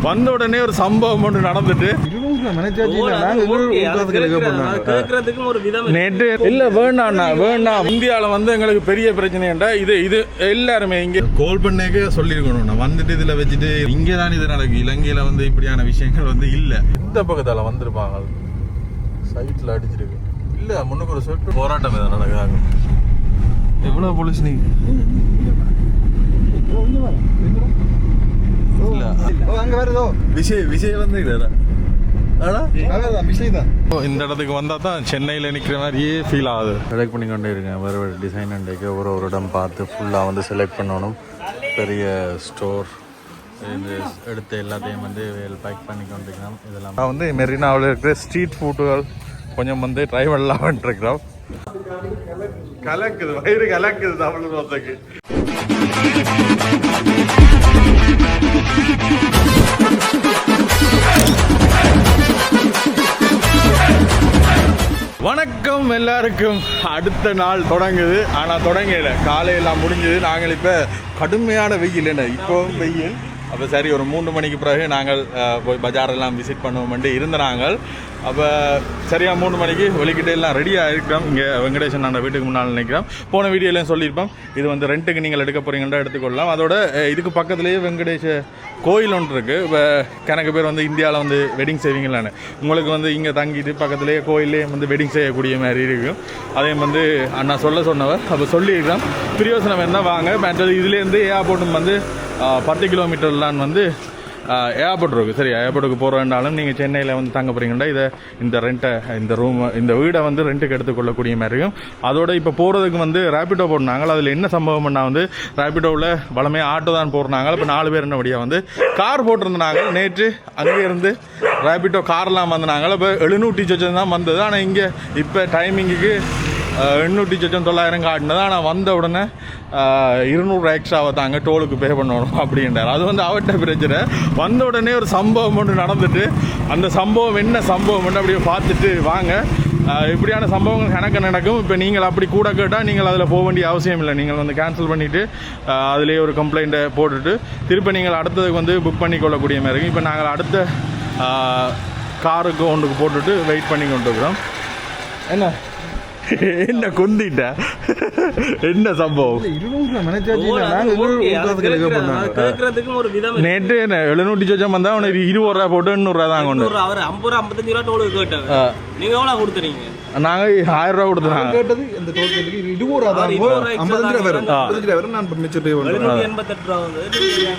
வந்த உடனே ஒரு சம்பவம் ஒன்று நடந்துட்டு நேற்று இல்ல வேணாம் இந்தியாவில் வந்து எங்களுக்கு பெரிய பிரச்சனைண்டா இது எல்லாருமே இங்கே கால் பண்ணேக்க சொல்லியிருக்கணும். நான் வந்துட்டு இதில் வச்சுட்டு இங்கே தான் இது நடக்கும். இலங்கையில் வந்து இப்படியான விஷயங்கள் வந்து இல்லை. இந்த பக்கத்தால் வந்திருப்பாங்க சைட்டில் அடிச்சிருக்கு. இல்லை முன்னுக்கு ஒரு சொட்டு போராட்டம் இதை நடக்காது. எவ்வளோ போலீஸ் நீ விஷயம் வந்து இந்த இடத்துக்கு வந்தால் தான் சென்னையில் நிற்கிற மாதிரியே ஃபீல் ஆகுது. செலக்ட் பண்ணி கொண்டே இருக்கேன். வேறு வேறு டிசைன் அண்டைக்கு ஒரு இடம் பார்த்து ஃபுல்லாக வந்து செலக்ட் பண்ணணும். பெரிய ஸ்டோர் இது எடுத்து எல்லாத்தையும் வந்து பேக் பண்ணி கொண்டிருக்கிறோம். இதெல்லாம் நான் வந்து மெரினாவில் இருக்கிற ஸ்ட்ரீட் ஃபுட்டுகள் கொஞ்சம் வந்து ட்ரை பண்ணலாம் பண்ணிருக்கிறோம். கலக்குது வயிறு கலக்குது தமிழ் மொத்தக்கு. வணக்கம் எல்லாருக்கும். அடுத்த நாள் தொடங்குது. ஆனால் தொடங்கல, காலையெல்லாம் முடிஞ்சது. நாங்கள் இப்போ கடுமையான வெயில் என்ன இப்போவும் வெயில். அப்போ சரி ஒரு 3 மணிக்கு பிறகு நாங்கள் போய் பஜாரெல்லாம் விசிட் பண்ணுவோம்ட்டு இருந்த நாங்கள். அப்போ சரியாக 3 மணிக்கு ஒலிக்கிட்டே எல்லாம் ரெடியாக இருக்கிறோம். இங்கே வெங்கடேசன் நான் வீட்டுக்கு முன்னால் நினைக்கிறோம். போன வீடியோலையும் சொல்லியிருப்போம், இது வந்து ரெண்ட்டுக்கு நீங்கள் எடுக்க போகிறீங்கன்னா எடுத்துக்கொள்ளலாம். அதோட இதுக்கு பக்கத்துலேயே வெங்கடேஷ கோயில் ஒன்று இருக்குது. இப்போ கணக்கு பேர் வந்து இந்தியாவில் வந்து வெட்டிங் செய்வீங்களான்னு உங்களுக்கு வந்து இங்கே தங்கிட்டு பக்கத்துலேயே கோயிலே வந்து வெட்டிங் செய்யக்கூடிய மாதிரி இருக்கும். அதையும் வந்து அண்ணா சொன்னவர் அப்போ சொல்லியிருக்கிறோம். பிரியோசனம் இருந்தால் வாங்க. மற்றது இதுலேருந்து ஏர்போர்ட்டும் வந்து 10 கிலோமீட்டர்லான்னு வந்து ஏர்போர்ட் இருக்குது. சரி, ஏர்போர்ட்டுக்கு போகிறேன்னாலும் நீங்கள் சென்னையில் வந்து தங்க போகிறீங்கன்னா இந்த வீடை வந்து ரெண்ட்டுக்கு எடுத்துக்கொள்ளக்கூடிய மாதிரி இருக்கும். அதோட இப்போ போகிறதுக்கு வந்து ரேபிடோ போடுறாங்க. அதில் என்ன சம்பவம் பண்ணால் வந்து ரேபிடோவில் வளமையாக ஆட்டோ தான் போடுறாங்க. இப்போ 4 பேர் என்னபடியாக வந்து கார் போட்டிருந்தாங்க. நேற்று அங்கே இருந்து ரேபிடோ கார்லாம் வந்தாங்க. இப்போ 700 சொச்சம் தான் வந்தது. ஆனால் இங்கே இப்போ டைமிங்குக்கு 800-900 காட்டினது. ஆனால் வந்த உடனே 200 எக்ஸ்ட்ராவை தாங்க டோலுக்கு பே பண்ணணும் அப்படின்றார். அது வந்து அவர்கிட்ட பிரச்சனை. வந்த உடனே ஒரு சம்பவம் ஒன்று நடந்துட்டு அந்த சம்பவம் என்ன சம்பவம் அப்படியே பார்த்துட்டு வாங்க. இப்படியான சம்பவங்கள் கணக்கு நடக்கும். இப்போ நீங்கள் அப்படி கூட கேட்டால் நீங்கள் அதில் போக வேண்டிய அவசியம் இல்லை. நீங்கள் வந்து கேன்சல் பண்ணிவிட்டு அதிலே ஒரு கம்ப்ளைண்ட்டை போட்டுட்டு திருப்பி நீங்கள் அடுத்ததுக்கு வந்து புக் பண்ணி கொள்ளக்கூடிய மாதிரி இருக்கும். இப்போ நாங்கள் அடுத்த காருக்கு ஒன்றுக்கு போட்டுட்டு வெயிட் பண்ணி கொண்டு இருக்கிறோம். என்ன கொந்திட்ட என்ன சம்பவம்? நேற்று 700 சொச்சம் வந்தா உனக்கு 20 ரூபா போட்டு 800 ரூபா தான் கொண்டு 55 ரூபா கேட்டாங்க. நீங்க எவ்வளவு கொடுத்துறீங்க? நாங்க 1000 ரூபா கொடுத்துறாங்க. கேட்டது இந்த டோலுக்கு 20 ரூபா தான். 55 ரூபா வரும். 55 ரூபா நான் மிச்சம் பே பண்றேன். 788 ரூபா வந்து 950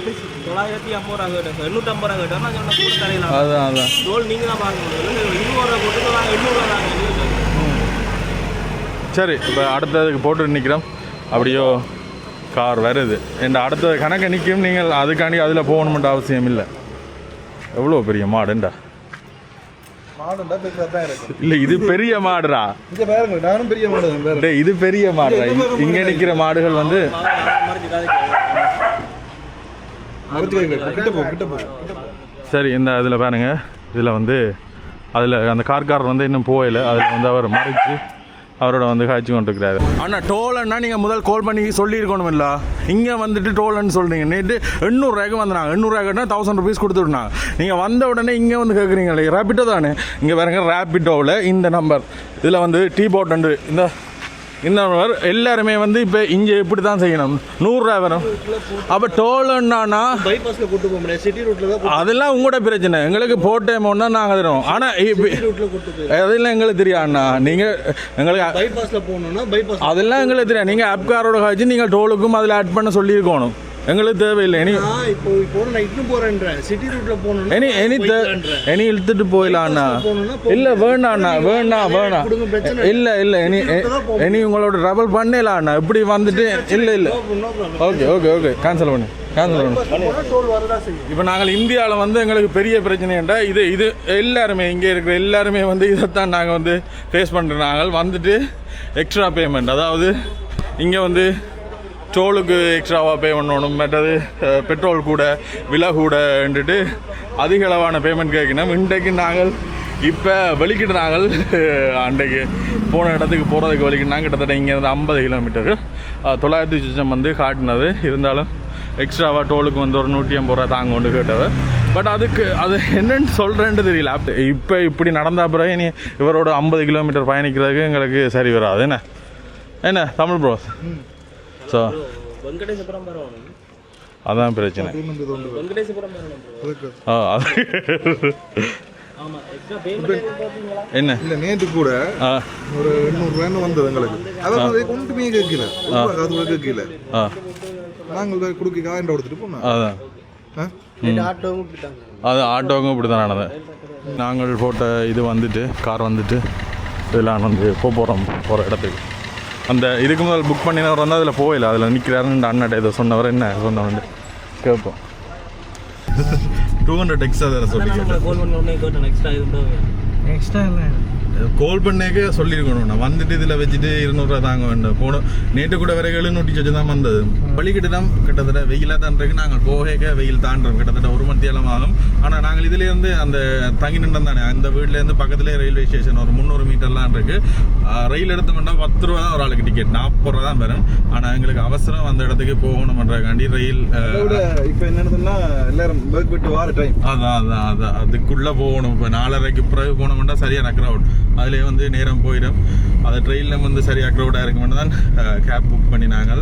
ரூபா கேட்டேன். 850 ரூபா கேட்டா நான் சொன்ன கூட தரலாம். அதான் டோல் நீங்க தான் வாங்கணும். 20 ரூபா போட்டு நான் 800 ரூபா வாங்குறேன். சரி, இப்போ அடுத்ததுக்கு போட்டு நிற்கிறோம். அப்படியோ கார் வருது. என் அடுத்தது கணக்கு நிற்கும். நீங்கள் அதுக்காண்டி அதில் போகணுமென்ற அவசியம் இல்லை. எவ்வளோ பெரிய மாடுண்டா இல்லை, இது பெரிய மாடுடா. இது பெரிய மாடுடா. இங்கே நிற்கிற மாடுகள் வந்து சரி. இந்த இதில் பாருங்க, இதில் வந்து அதில் அந்த கார்காரர் வந்து இன்னும் போகலை. அதில் வந்து அவர் மறைச்சு அவரோட வந்து காய்ச்சி கொண்டிருக்கிறாரு. ஆனால் டோலன்னா நீங்கள் முதல் கால் பண்ணி சொல்லியிருக்கணும் இல்லை. இங்கே வந்துட்டு டோலன்னு சொல்கிறீங்க. நேற்று 800 ரூபாய்க்கு வந்தாங்க. 800 ரூபாய்க்குனா 1000 ருபீஸ் கொடுத்துருந்தாங்க. நீங்கள் வந்த உடனே இங்கே வந்து கேட்குறீங்களே ரேபிட்டோ தானே. இங்கே பாருங்க, ரேபிட்டோவில் இந்த நம்பர் இதில் வந்து டீ போட்டு இந்த நம்பர் எல்லாருமே வந்து இப்போ இங்கே இப்படி தான் செய்யணும். 100 ரூபா வரும். அப்போ டோலன்னா பைபாஸில் கூட்டு போக முடியாது. சிட்டி ரூட்டில் தான். அதெல்லாம் உங்களோட பிரச்சனை. எங்களுக்கு போட்ட அமௌண்ட் தான் நாங்கள் தருவோம். ஆனால் அதெல்லாம் எங்களுக்கு தெரியாதுண்ணா. நீங்கள் எங்களுக்கு பைபாஸில் போகணுன்னா பைபாஸ் அதெல்லாம் எங்களுக்கு தெரியாது. நீங்கள் ஆப் காரோட காய்ச்சி நீங்கள் டோலுக்கும் அதில் ஆட் பண்ண சொல்லியிருக்கணும். எங்களுக்கு தேவையில்லை. இப்போ நான் இன்னும் போறேன்றேன். சிட்டி ரூட்ல போகணும். இனி இழுத்துட்டு போயிடலாம்ண்ணா. இல்லை வேணாண்ணா, வேணாம். இல்லை இனி உங்களோட ட்ராவல் பண்ணலாம்ண்ணா. இப்படி வந்துட்டு இல்லை. ஓகே கேன்சல் பண்ணு. இப்போ நாங்கள் இந்தியாவில் வந்து எங்களுக்கு பெரிய பிரச்சனைண்டா இது எல்லாருமே இங்கே இருக்கிற எல்லாருமே வந்து இதைத்தான் நாங்கள் வந்து ஃபேஸ் பண்ணுறோம். நாங்கள் வந்துட்டு எக்ஸ்ட்ரா பேமெண்ட், அதாவது இங்கே வந்து டோலுக்கு எக்ஸ்ட்ராவாக பே பண்ணணும். மற்றது பெட்ரோல் கூட விலை கூடன்ட்டு அதிக அளவான பேமெண்ட் கேட்கணும். இன்றைக்கு நாங்கள் இப்போ வெளிக்கிட்டு நாங்கள் அன்றைக்கு போன இடத்துக்கு போகிறதுக்கு வெளிக்கிட்டு கிட்டத்தட்ட இங்கேருந்து 50 கிலோமீட்டர் 900 வந்து காட்டினது. இருந்தாலும் எக்ஸ்ட்ராவாக டோலுக்கு வந்து ஒரு 150 ரூபா தாங்க கொண்டு கேட்டது. பட் அதுக்கு அது என்னன்னு சொல்கிறேன்னு தெரியல. இப்போ இப்படி நடந்த பிறகு நீ இவரோட 50 கிலோமீட்டர் பயணிக்கிறதுக்கு எங்களுக்கு சரி வராது. என்ன தமிழ் ப்ரோ? ஸோ அதான் பிரச்சனை. என்ன இல்லை நேற்று கூட ஒரு 800 ரூபாய்னு வந்தது எங்களுக்கு. அதாவது கொண்டுமே கேட்கல, அது கேட்கல. நாங்கள் கொடுக்க காயின்ட கொடுத்துட்டு போனோம். அதான் அது ஆட்டோவும் இப்படி தான் நடந்தது. நாங்கள் போட்ட இது வந்துட்டு கார் வந்துட்டு இதெல்லாம் வந்து போகிற இடத்துக்கு அந்த இதுக்கு முதல் புக் பண்ணினவர் வந்து அதில் போகல, அதில் நிற்கிறாருன்னு அண்ணாட்ட இதை சொன்னவர் என்ன சொன்னவன் கேட்போம். 200 எக்ஸ்ட்ரா தர சொல்லி எக்ஸ்ட்ரா இல்லை கோல் பண்ணேக்கே சொல்லியிருக்கணும். நான் வந்துட்டு இதில் வச்சுட்டு 200 ரூபா தாங்க வேண்டும் போனோம். நேற்று கூட வரை 700 தான் வந்தது. பள்ளிக்கிட்ட தான் கிட்டத்தட்ட வெயிலாக தான் இருக்கு. நாங்கள் போக வெயில் தாண்டுறோம், கிட்டத்தட்ட 1 மணி நேரம் ஆகும். ஆனால் நாங்கள் இதுலேருந்து அந்த தங்கி நின்றம் தானே, அந்த வீட்டிலேருந்து பக்கத்துலேயே ரயில்வே ஸ்டேஷன் ஒரு 300 மீட்டர்லாம் இருக்குது. ரயில் எடுத்தோம்னா 10 ரூபா தான் ஒரு ஆளுக்கு டிக்கெட், 40 ரூபா தான் வரும். ஆனால் எங்களுக்கு அவசரம் அந்த இடத்துக்கு போகணும்ன்றக்காண்டி ரயில் இப்போ என்னதுன்னா எல்லாரும் ஒர்க் விட்டு வார டைம் அதான் அதுக்குள்ளே போகணும். இப்போ 4:30க்கு பிறகு போனோம்னா சரியான க்ரௌட், அதிலே வந்து நேரம் போயிடும். அது ட்ரெயினில் வந்து சரியாக க்ரௌடாக இருக்குமென்னு தான் கேப் புக் பண்ணினாங்க.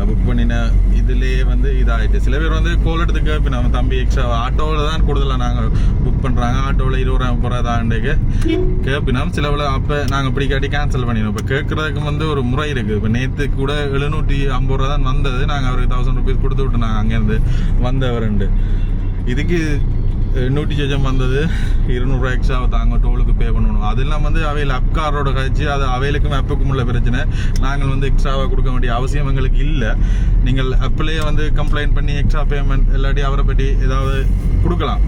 புக் பண்ணின இதிலே வந்து இதாகிட்டு சில பேர் வந்து கோல் எடுத்துக்கு இப்போ நம்ம தம்பி எக்ஸ்ட்ரா ஆட்டோவில் தான் கூடுதலாக நாங்கள் புக் பண்ணுறாங்க. ஆட்டோவில் 20 ரூபா 30 ரூபா தாண்டேக்கு கேட்பினோம். சிலவில் அப்போ நாங்கள் பிடிக்காட்டி கேன்சல் பண்ணிடுவோம். இப்போ கேட்குறதுக்கு வந்து ஒரு முறை இருக்குது. இப்போ நேற்று கூட 750 ரூபா தான் வந்தது. நாங்கள் அவருக்கு 1000 ருபீஸ் கொடுத்து விட்டு நாங்கள் அங்கேருந்து வந்தவருண்டு. இதுக்கு 100 வந்தது 200 ரூபா எக்ஸ்ட்ராவை தாங்க டோலுக்கு பே பண்ணணும். அதெல்லாம் வந்து அவையில் அப்காரோட கழிச்சு அது அவைகளுக்கும் ஆப்புக்கும் உள்ள பிரச்சனை. நாங்கள் வந்து எக்ஸ்ட்ராவாக கொடுக்க வேண்டிய அவசியம் எங்களுக்கு இல்லை. நீங்கள் ஆப்பிலேயே வந்து கம்ப்ளைண்ட் பண்ணி எக்ஸ்ட்ரா பேமெண்ட் இல்லாட்டி அவரை பற்றி ஏதாவது கொடுக்கலாம்.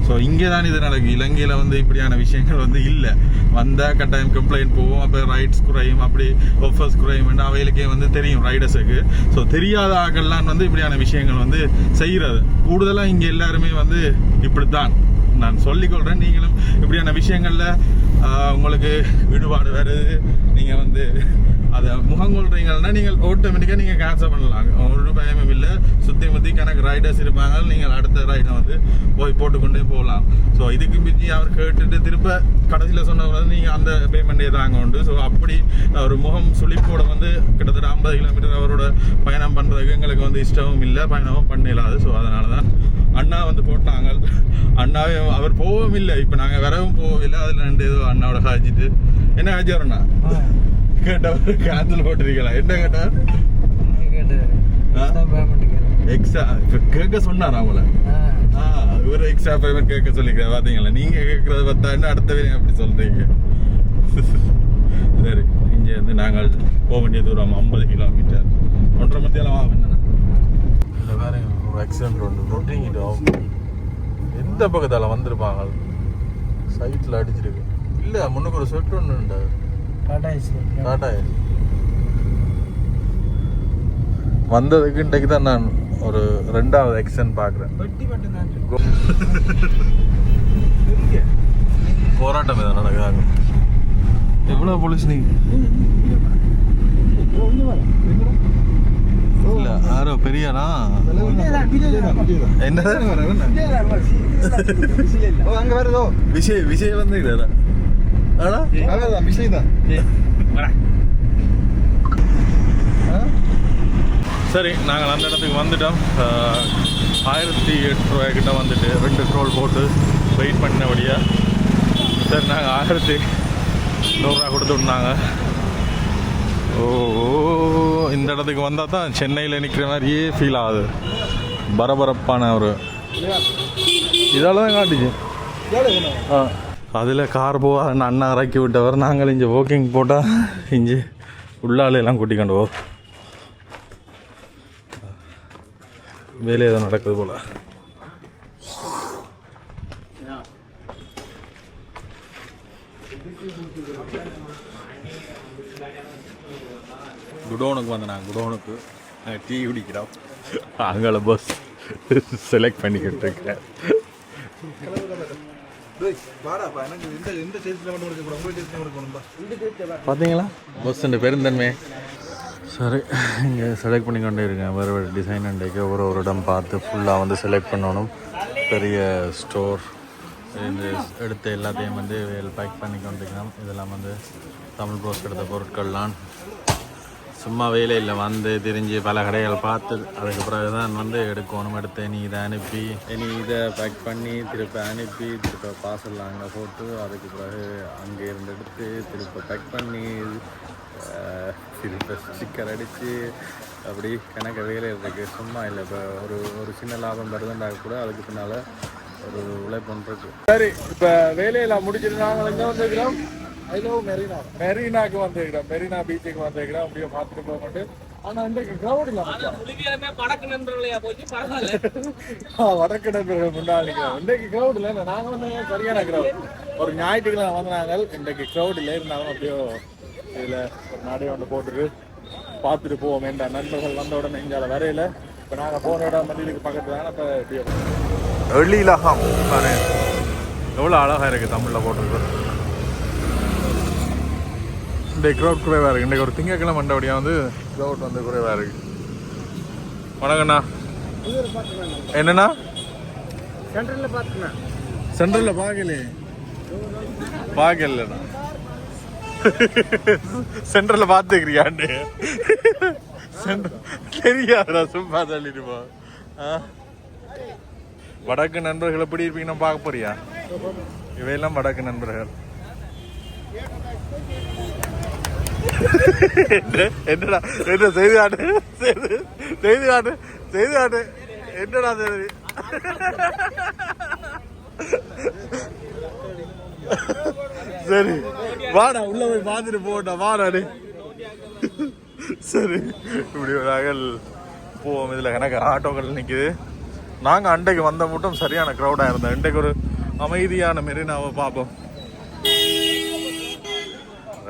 ஸோ இங்கே தான் இது நடக்கும். இலங்கையில் வந்து இப்படியான விஷயங்கள் வந்து இல்லை. வந்தால் கட்டாயம் கம்ப்ளைண்ட் போவோம். அப்போ ரைட்ஸ் குறையும், அப்படி ஆஃபர்ஸ் குறையும் அவைகளுக்கே வந்து தெரியும் ரைடர்ஸுக்கு. ஸோ தெரியாத ஆக்கள்லாம் வந்து இப்படியான விஷயங்கள் வந்து செய்கிறது. கூடுதலாக இங்கே எல்லாருமே வந்து இப்படித்தான் நான் சொல்லிக்கொள்கிறேன். நீங்களும் இப்படியான விஷயங்களில் உங்களுக்கு ஈடுபாடு வருது, நீங்கள் வந்து அதை முகங்கொள்றீங்கன்னா நீங்கள் ஆட்டோமேட்டிக்காக நீங்கள் கேன்சல் பண்ணலாம். ஒரு பயமும் இல்லை. சுற்றி முற்றி கணக்கு ரைடர்ஸ் இருப்பாங்க. நீங்கள் அடுத்த ரைடை வந்து போய் போட்டுக்கொண்டே போகலாம். ஸோ இதுக்கு மிஞ்சி அவர் கேட்டுட்டு திருப்ப கடைசியில் சொன்னவர் வந்து நீங்கள் அந்த பேமெண்ட்டே தாங்க உண்டு. ஸோ அப்படி ஒரு முகம் சுழிப்போட வந்து கிட்டத்தட்ட 50 கிலோமீட்டர் அவரோட பயணம் பண்ணுறதுக்கு எங்களுக்கு வந்து இஷ்டமும் இல்லை, பயணமும் பண்ணிடலாது. ஸோ அதனால தான் அண்ணா வந்து போட்டாங்க. அண்ணாவே அவர் போகவும் இல்லை, இப்போ நாங்கள் வரவும் போகவில்லை. அதில் 2 ஏதோ அண்ணாவோட காய்ச்சிட்டு என்ன காய்ச்சாருண்ணா கேட்டவர் கேன்சல் போட்டிருக்கலாம். என்ன கேட்டார்? எக்ஸ்ட்ரா கேட்க சொன்னார் அவங்கள. ஒரு எக்ஸ்ட்ரா பேமெண்ட் கேட்க சொல்லிக்கிறேன். பார்த்தீங்களா, நீங்கள் கேட்குறத பார்த்தான்னு அடுத்த பேர் அப்படி சொல்கிறீங்க. சரி, இங்கே வந்து நாங்கள் போக வேண்டிய தூரம் 50 கிலோமீட்டர். 1.5 மணி நேரம் ஆகும். என்னென்ன இல்லை வேறு ஒரு ஆக்சிடென்ட் ஒன்று நொட்டிங்கிட்டோம். எந்த பக்கத்தால் வந்திருப்பாங்க, சைட்டில் அடிச்சிருக்கு. இல்லை முன்னுக்கு ஒரு சொட்டு ஒன்று உண்டு, டாடா வந்ததுக்கு இன்றைக்கு தான் நான் ஒரு 2வது ஆக்சிடென்ட் பார்க்குறேன். போராட்டம் எதாவது நடக்குதாங்க. எவ்வளோ போலீஸ் நீங்கள் இல்லை யாரோ பெரியனா என்ன அங்கே வருதோ விஷயம் வந்து விஷயம் தான். சரி, நாங்கள் அந்த இடத்துக்கு வந்துட்டோம். 1008 ரூபாய்க்கிட்ட வந்துட்டு 2 ட்ரோல் போட்டு வெயிட் பண்ணினபடியாக சரி நாங்கள் 1100 ரூபா கொடுத்து விட்டாங்க. இந்த இடத்துக்கு வந்தால் தான் சென்னையில் நிற்கிற மாதிரியே ஃபீல் ஆகுது. பரபரப்பான ஒரு இதால் தான் காட்டுச்சு. அதில் கார் போக அண்ணா இறக்கி விட்டவர். நாங்கள் இங்கே வாக்கிங் போட்டால் இங்கே உள்ளாலையெல்லாம் கூட்டிக்கொண்டு போவோம். வேலை ஏதோ நடக்குது போல். குடோனுக்கு வந்து நாங்கள் குடோனுக்கு டீ குடிக்கிறோம். அங்கே பஸ் செலக்ட் பண்ணிக்கிட்டு இருக்கேன். பார்த்தீங்களா பஸ் பெருந்தன்மை. சரி, இங்கே செலக்ட் பண்ணி கொண்டே இருக்கேன். வேறு வேறு டிசைன் அண்டைக்கு ஒரு இடம் பார்த்து ஃபுல்லாக வந்து செலக்ட் பண்ணணும். பெரிய ஸ்டோர். இந்த எடுத்த எல்லாத்தையும் வந்து பேக் பண்ணி கொண்டிருக்கோம். இதெல்லாம் வந்து தமிழ் ப்ரோஸ் எடுத்த பொருட்கள்லாம். சும்மா வேலையில் வந்து திரிஞ்சு பல கடைகள் பார்த்து அதுக்கு பிறகு தான் வந்து எடுக்கணும். எடுத்து இனி இதை அனுப்பி இனி இதை பேக் பண்ணி திருப்பி அனுப்பி திருப்ப பார்சல் அங்கே போட்டு அதுக்கு பிறகு அங்கே இருந்து எடுத்து திருப்ப பேக் பண்ணி திருப்ப ஸ்டிக்கர் அடித்து அப்படி கணக்கு வேலை இருக்குது. சும்மா இல்லை. இப்போ ஒரு சின்ன லாபம் வருதுன்றாக கூட அதுக்கு பின்னால் ஒரு உழைப்பு பண்ணுறது. சரி, இப்போ வேலையெல்லாம் முடிச்சுட்டு நாங்கள் எங்கே வந்துருக்கிறோம்? மெரினாக்கு வந்துருக்கிறோம். மெரினா பீச்சுக்கு வந்துருக்கிறோம். அப்படியே பார்த்துட்டு போக மாட்டேன். ஆனால் இன்றைக்கு க்ரௌட் இல்லை. வடக்கு நண்பர்கள் முன்னாள் இன்றைக்கு க்ரௌட் இல்லை. நாங்கள் வந்து சரியான க்ரௌட். ஒரு ஞாயிற்றுக்கிழமை வந்தாங்க. இன்றைக்கு க்ரௌட் இல்லை. இருந்தாலும் அப்படியோ இதில் ஒரு நாடே ஒன்று போட்டுட்டு பார்த்துட்டு போவோம். என்ற நண்பர்கள் வந்த உடனே இங்கே வரையில. இப்போ நாங்கள் போன இடம் மதிலுக்கு பக்கத்தில் தான். இப்போ எப்படியோ எழிலகம் பாரு எவ்வளோ அழகாக இருக்குது. தமிழில் போட்டிருக்கு. இன்றைக்கு க்ரௌட் குறைவாக இருக்குது. இன்றைக்கு ஒரு திங்கக்கிழமை மண்டபடியாக வந்து க்ரௌட் வந்து குறைவாக இருக்குது. வணக்கண்ணா. என்னண்ணா? சென்ட்ரலில் பார்த்துக்கண்ணா. சென்ட்ரலில் பார்க்கலண்ணா. சென்ட்ரலில் பார்த்துக்கிறியாண்டு தெரியாதுடா. சும்மா தள்ளிட்டு போ. வடக்கு நண்பர்கள் எப்படி இருப்பீங்க நம்ம பார்க்க போறியா? இவையெல்லாம் வடக்கு நண்பர்கள். என்னடா என்ன செய்து காட்டு என்னடா செய்தி? சரி வாடா உள்ள போய் பார்த்துட்டு போட்டா வாடாடு. சரி இப்படி நாங்கள் போவோம். இதில் கணக்கு ஆட்டோக்கள் நிற்குது. நாங்கள் அன்றைக்கு வந்த மட்டும் சரியான க்ரௌடாக இருந்தோம். இன்றைக்கு ஒரு அமைதியான மெரினாவை பார்ப்போம்.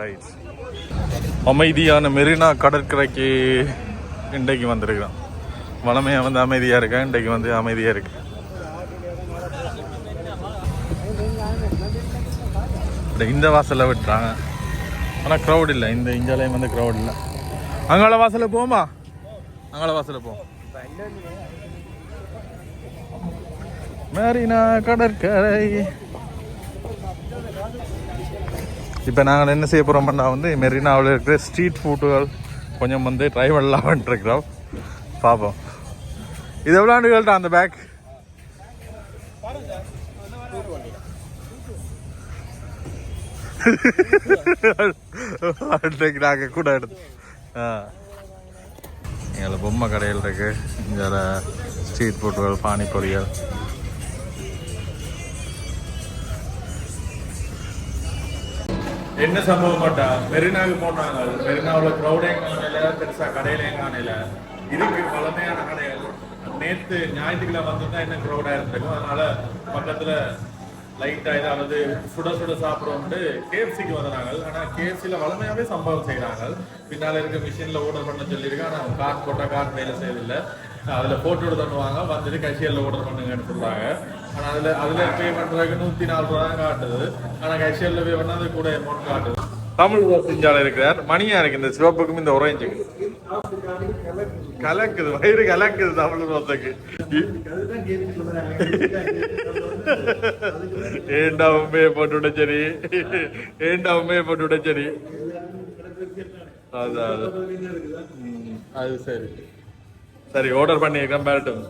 ரைட், அமைதியான மெரினா கடற்கரைக்கு இன்றைக்கு வந்திருக்கிறோம். வளமையாக வந்து அமைதியாக இருக்கேன். இன்றைக்கு வந்து அமைதியாக இருக்கு. இந்த வாசலில் விட்டுறாங்க. ஆனால் க்ரௌட் இல்லை. இந்த இஞ்சாலையும் வந்து க்ரௌட் இல்லை. அங்காள வாசலில் போமா? அங்காள வாசலில் போவோம். மெரினா கடற்கரை. இப்போ நாங்கள் என்ன செய்ய போகிறோம்னா வந்து மெரினாவில் இருக்கிற ஸ்ட்ரீட் ஃபுட்டுகள் கொஞ்சம் வந்து ட்ரை பண்ணலாம்னு இருக்கிறோம். பார்ப்போம். இது எவ்வளோ ஆண்டுகள்டா அந்த பேக்? அன்றைக்கு நாங்கள் கூட எடுத்து எங்களை பொம்மை கடையில் இருக்கு. இங்கே ஸ்ட்ரீட் ஃபுட்டுகள், பானிபொரிகள். என்ன சம்பவம் மாட்டா மெரினாவுக்கு போனாங்க. மெரினாவில் க்ரௌடையும் காணையில, பெருசாக கடையிலையும் காணையில இருக்கு. பழமையான கடைகள். நேற்று ஞாயிற்றுக்கிழமை வந்துதான் என்ன க்ரௌடாக இருந்திருக்கும். அதனால பக்கத்தில் லைட்டாக ஏதாவது சுட சுட சாப்பிட்றோம்ட்டு கேஎஃப்சிக்கு வந்தாங்க. ஆனால் கேஎஃப்சியில் வளமையாகவே சம்பவம் செய்கிறாங்க. பின்னால் இருக்க மிஷினில் ஆர்டர் பண்ண சொல்லியிருக்கேன். ஆனால் கார்டு போட்டால் கார்டு வேலை செய்யறதில்லை. அதில் போட்டு தருவாங்க. வந்துட்டு கேஷியரில் ஆர்டர் பண்ணுங்கன்னு சொல்கிறாங்க. ஆனால் அதில் பே பண்ணுறதுக்கு 104 ரூபா தான் காட்டுது. ஆனால் கேஷியரில் பே பண்ணால் அது கூட அமௌண்ட் காட்டுது. தமிழ் செஞ்சாலும் இருக்கிறார். மணியாக இருக்குது. இந்த சிவப்புக்கும் இந்த ஒரேஞ்சுக்கு கலக்குது. வயிறு கலக்குது தமிழ் ரோஸுக்கு. ஏண்டா உண்மையை போட்டுவிட சரி. ஏண்டா உண்மையை போட்டுவிட சரி. அதான் அது சரி. சரி ஆர்டர் பண்ணியிருக்கேன். பேரட்டும்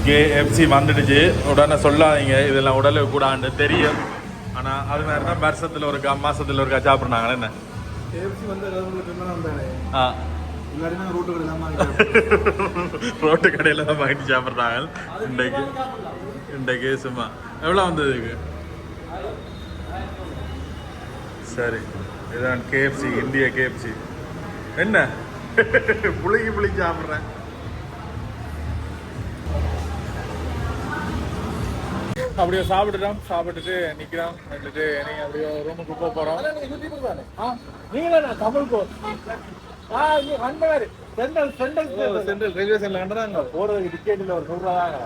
கேஎஃப்சி வந்துடுச்சு. உடனே சொல்லாதீங்க இதெல்லாம் உடலுக்கு கூடாண்டு தெரியும். ஆனால் அது மாதிரி தான் வருஷத்தில் ஒரு மாசத்தில் ஒரு சாப்பிட்றாங்களே. என்ன ரோட்டு கடையில் தான் வாங்கிட்டு சாப்பிட்றாங்க. இன்றைக்கு சும்மா எவ்வளோ வந்ததுக்கு? சரி இதுதான் கேஎஃப்சி, இந்திய கேஎஃப்சி. என்ன புளிக்கு சாப்பிட்றேன். அப்படியே சாப்பிட்டுட்டோம். சாப்பிட்டுட்டு நிற்கிறோம். வந்துட்டு நீங்கள் அப்படியே ரூமுக்கு போக போகிறோம். நீங்கள் தமிழ் சென்ட்ரல் ரயில்வே ஸ்டேஷன்ல கண்டாங்க. போகிறதுக்கு டிக்கெட்டில் ஒரு 100 ரூபா தாங்க.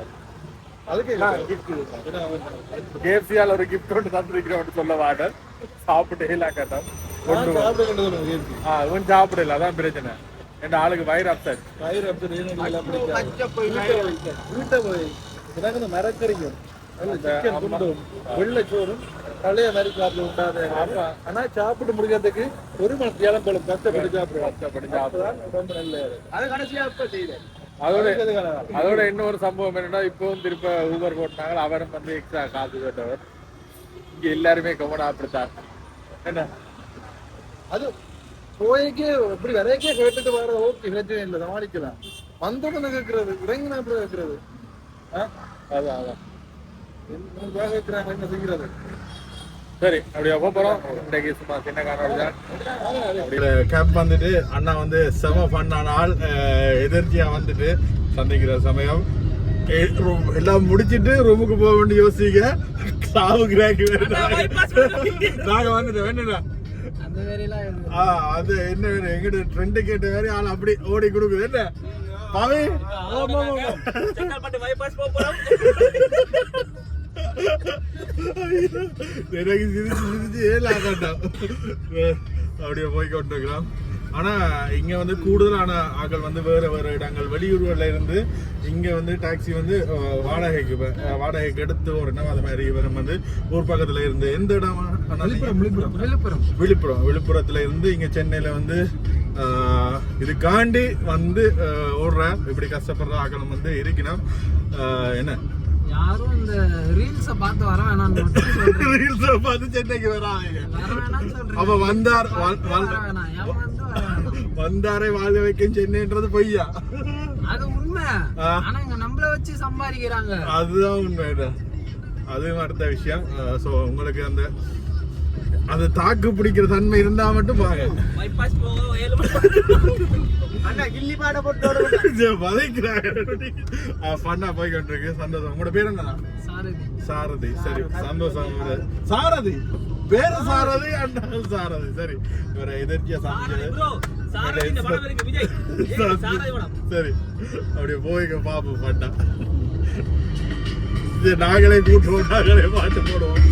அதுக்கு கேஎஃப்சியால் ஒரு கிஃப்ட் ஒன்று தந்துருக்கிறோம் சொல்ல வாட்டர். சாப்பிட்டு கேட்டோம். கொஞ்சம் சாப்பிடல. அதான் பிரச்சனை. என் ஆளுக்கு வயிறு அப்செட். எனக்கு இந்த மரக்கறியும் சிக்கன் துண்டும் வெள்ளைச்சோறும் பழைய மாதிரி சாப்பிட்டு விட்டாது. ஆனா சாப்பிட்டு முடிக்கிறதுக்கு ஒரு மணி இளம்பெழும் கஷ்டப்பட்டு சாப்பிடுவோம். ரொம்ப நல்லது. அது கடைசியா இப்ப செய்யல. அதோட இன்னொரு சம்பவம் என்னன்னா, இப்பவும் திருப்ப ஊபர் போட்டாங்க. அவரும் வந்து எக்ஸ்ட்ரா காசு கேட்டவர். இங்க எல்லாருமே கவனம் அப்படித்தான். என்ன அது போய்க்கே இப்படி வரைக்கே கேட்டுட்டு வர ஓகே பிரச்சனை இல்லை, சமாளிக்கலாம். வந்தோன்னு கேட்கறது இறங்கினா அப்படி கேட்கறது. அதான் கேட்கிறாங்க என்ன செய்கிறது. சரி, அப்படியே போறோம். இன்றைக்கு சும்மா சின்ன காரணம் கேப் வந்துட்டு அண்ணா வந்து செம பண்ணான ஆள். எதிர்ச்சியா வந்துட்டு சந்திக்கிற சமயம் எல்லாம் முடிச்சிட்டு ரூமுக்கு போக வேண்டிய யோசிக்க நாங்க வந்துட்டோம். என்னடா அது என்ன வேணும் எங்கிட்ட ட்ரெண்ட் கேட்ட வேற ஆள் அப்படி ஓடி கொடுக்குது. என்ன பாவி எனக்கு சிரிச்சு ஏலாகட்டும் அப்படியே போய் கொண்டிருக்கிறோம். ஆனா இங்க வந்து கூடுதலான ஆட்கள் வந்து வேற வேற இடங்கள் வெளியூர்கள்ல இருந்து இங்க வந்து டாக்ஸி வந்து வாடகைக்கு எடுத்து ஒரு இடம் அது மாதிரி இவரும் வந்து ஊர் பக்கத்துல இருந்து எந்த இடம் விழுப்புரத்துல இருந்து இங்க சென்னையில வந்து இதுக்காண்டி வந்து ஓடுற இப்படி கஷ்டப்படுற ஆக்களும் வந்து இருக்கணும். என்ன யாரும் இந்த ரீல்ஸ பார்த்து வர வேணாம், ரீல்ஸ பார்த்து சென்னைக்கு வராங்க. அப்ப வந்தாரை வாழ வைக்கும் சென்னைன்றது பொய்யா? அது உண்மை. ஆனா இங்க நம்மள வச்சு சம்பாதிக்கிறாங்க. அதுதான் உண்மை. அதுவும் அடுத்த விஷயம். சோ உங்களுக்கு அந்த தாக்கு பிடிக்கிற தன்மை இருந்தா மட்டும் பாருங்க. பண்ணா போய் கொண்டிருக்கு. சந்தோஷம். உங்களோட பேர் என்ன? சாரதி. சரி, சந்தோஷம். சாரதி பேரு சாரதி, அண்ணா சாரதி. சரி, இவரை எதிர்த்தியா சமைச்சது. சரி, அப்படியே போய்க்க பாப்போம். பண்ணா நாங்களே கூட்டுவோம், நாங்களே பாட்டு போடுவோம்.